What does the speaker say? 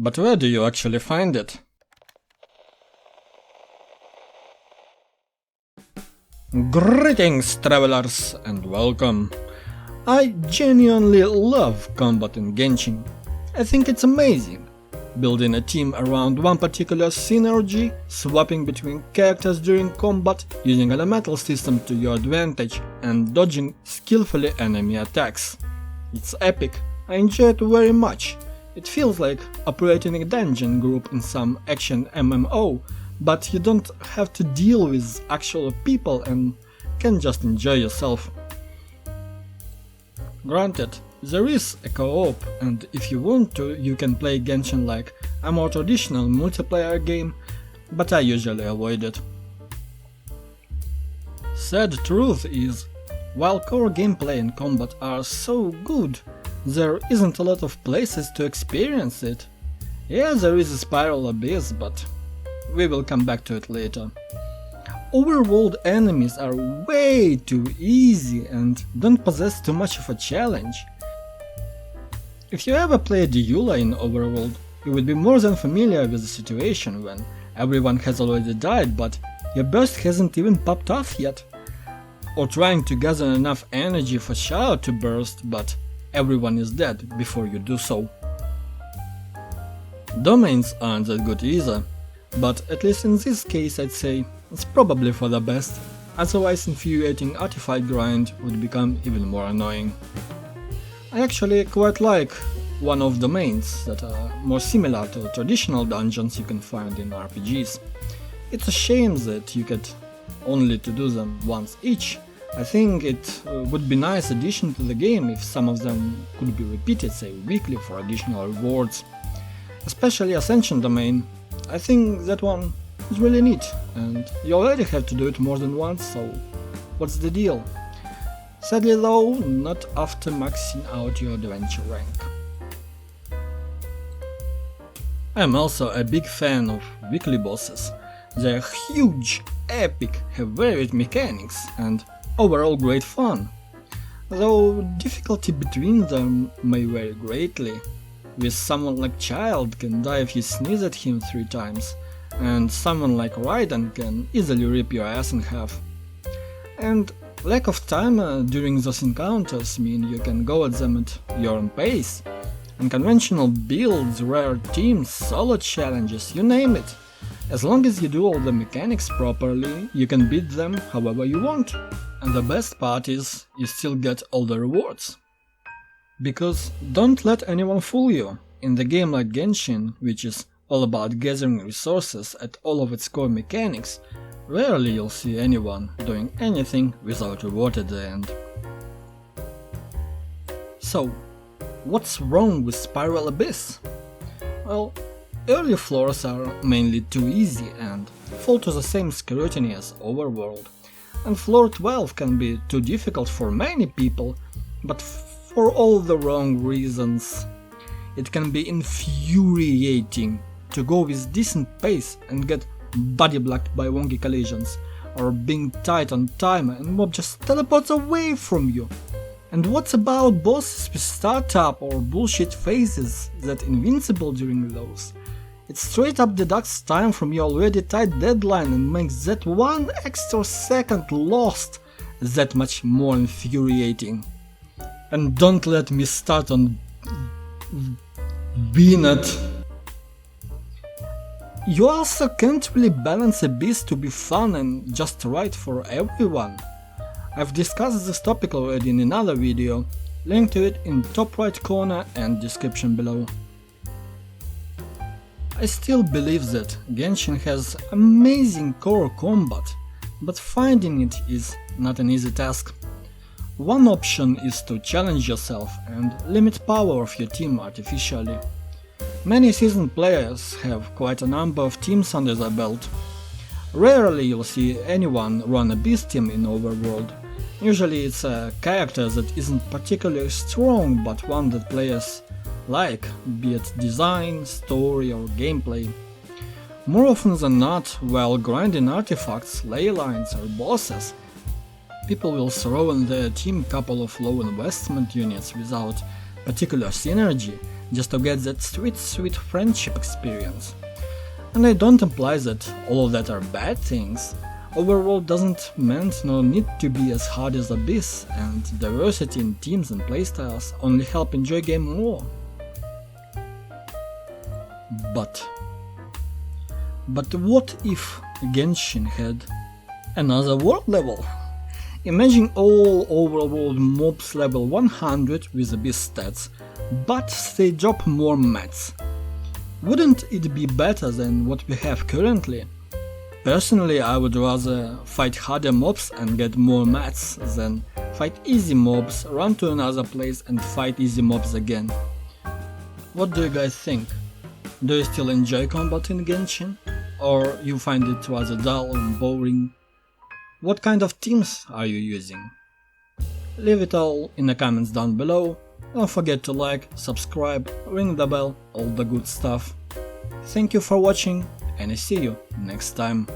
But where do you actually find it? Greetings, travelers, and welcome. I genuinely love combat in Genshin. I think it's amazing. Building a team around one particular synergy, swapping between characters during combat, using elemental system to your advantage, and dodging skillfully enemy attacks. It's epic. I enjoy it very much. It feels like operating a dungeon group in some action MMO, but you don't have to deal with actual people and can just enjoy yourself. Granted, there is a co-op, and if you want to, you can play Genshin like a more traditional multiplayer game, but I usually avoid it. Sad truth is, while core gameplay and combat are so good, there isn't a lot of places to experience it. Yeah, there is a Spiral Abyss, but we will come back to it later. Overworld enemies are way too easy and don't possess too much of a challenge. If you ever played Eula in Overworld, you would be more than familiar with the situation when everyone has already died but your burst hasn't even popped off yet. Or trying to gather enough energy for Shadow to burst but everyone is dead before you do so. Domains aren't that good either, but at least in this case I'd say it's probably for the best, otherwise infuriating artifact grind would become even more annoying. I actually quite like one-off domains that are more similar to traditional dungeons you can find in RPGs. It's a shame that you get only to do them once each. I think it would be a nice addition to the game if some of them could be repeated, say weekly, for additional rewards. Especially Ascension domain, I think that one is really neat, and you already have to do it more than once, so what's the deal? Sadly though, not after maxing out your adventure rank. I'm also a big fan of weekly bosses. They're huge, epic, have varied mechanics, and overall great fun. Though difficulty between them may vary greatly. With someone like Child can die if you sneeze at him 3 times, and someone like Raiden can easily rip your ass in half. And lack of time during those encounters mean you can go at them at your own pace. Unconventional builds, rare teams, solo challenges, you name it. As long as you do all the mechanics properly, you can beat them however you want. And the best part is, you still get all the rewards. Because don't let anyone fool you. In the game like Genshin, which is all about gathering resources at all of its core mechanics, rarely you'll see anyone doing anything without reward at the end. So, what's wrong with Spiral Abyss? Well, early floors are mainly too easy and fall to the same scrutiny as Overworld, and floor 12 can be too difficult for many people, but for all the wrong reasons. It can be infuriating to go with decent pace and get body blocked by wonky collisions, or being tight on time and mob just teleports away from you. And what's about bosses with startup or bullshit phases that invincible during those? It straight up deducts time from your already tight deadline and makes that one extra second lost that much more infuriating. And don't let me start on Beanut. You also can't really balance Abyss to be fun and just right for everyone. I've discussed this topic already in another video, link to it in top right corner and description below. I still believe that Genshin has amazing core combat, but finding it is not an easy task. One option is to challenge yourself and limit power of your team artificially. Many seasoned players have quite a number of teams under their belt. Rarely you'll see anyone run a beast team in Overworld. Usually it's a character that isn't particularly strong but one that players like, be it design, story or gameplay. More often than not, while grinding artifacts, ley lines or bosses, people will throw in their team couple of low investment units without particular synergy, just to get that sweet friendship experience. And I don't imply that all of that are bad things. Overworld doesn't meant nor need to be as hard as Abyss, and diversity in teams and playstyles only help enjoy game more. But what if Genshin had another world level? Imagine all overworld mobs level 100 with Abyss stats, but they drop more mats. Wouldn't it be better than what we have currently? Personally, I would rather fight harder mobs and get more mats than fight easy mobs, run to another place and fight easy mobs again. What do you guys think? Do you still enjoy combat in Genshin? Or you find it rather dull and boring? What kind of teams are you using? Leave it all in the comments down below. Don't forget to like, subscribe, ring the bell, all the good stuff. Thank you for watching, and I see you next time.